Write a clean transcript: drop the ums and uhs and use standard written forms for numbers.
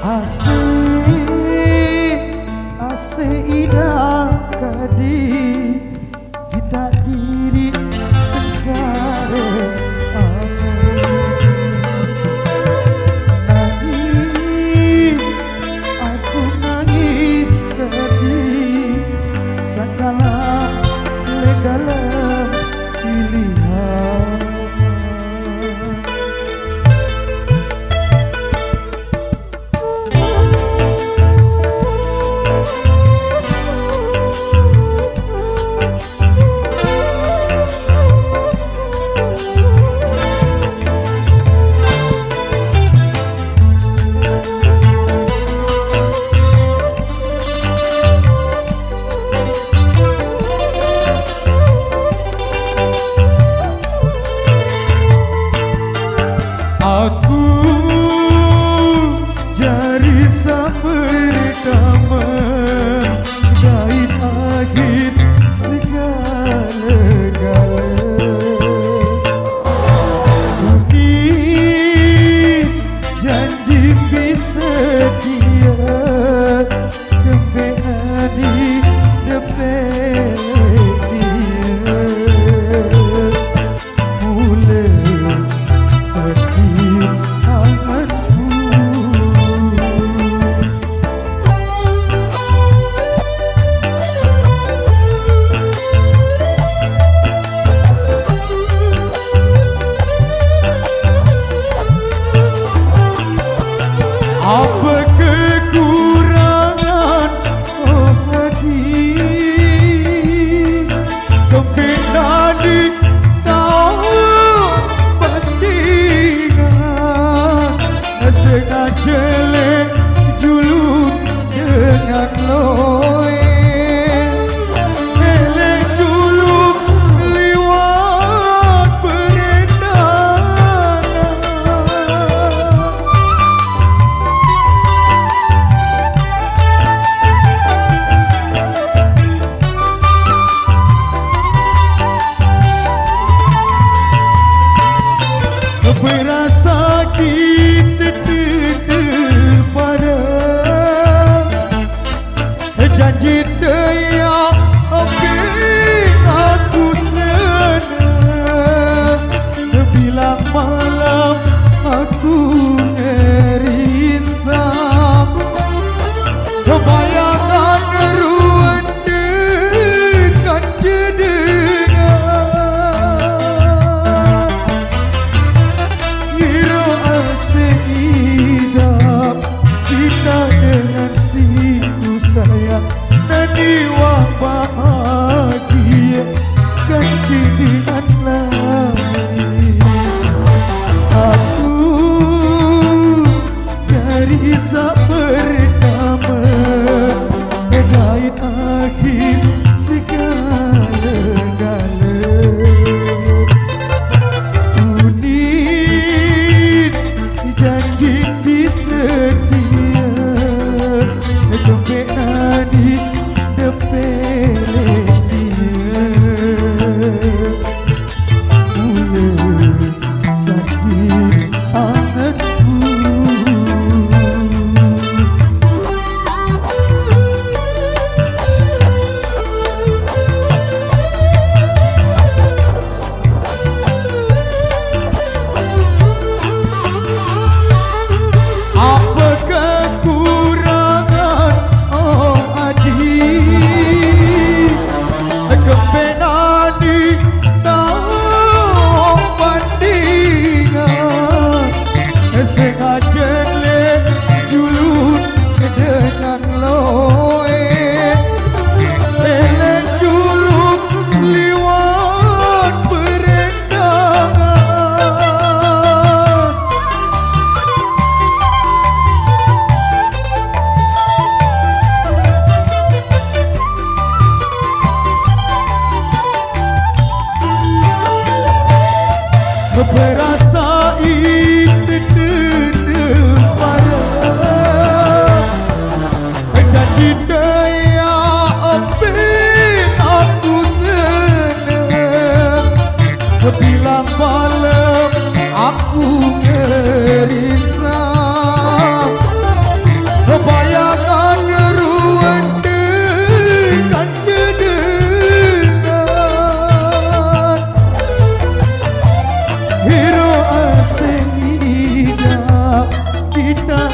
Asik, asik indah kadi kita diri sengsara nangis, aku nangis kadi segala dalam pilihan. Aku jari pertama dari akhir segala-gala. Budi janji bisa dia kembali depan dia mulai apa kekurangan oh hati kembali tahu bandingan sengaja juluk dengan loe elek juluk liwat berendangan. Berasa kita pada janji dia aku senang bilang malam aku ngerinsam bayangan ruang dekat jedengan kita dengan siku sayang nadi wah bahagia kan dengan lain aku dari pertama dari akhir segala-gala unit janji bisa di depan dia mulai sakit anganku. Apa kekurangan oh adik kepenani tahu bandingan sengaja juluk dengan loe elek juluk liwat berendangan. Berasa itu pada kita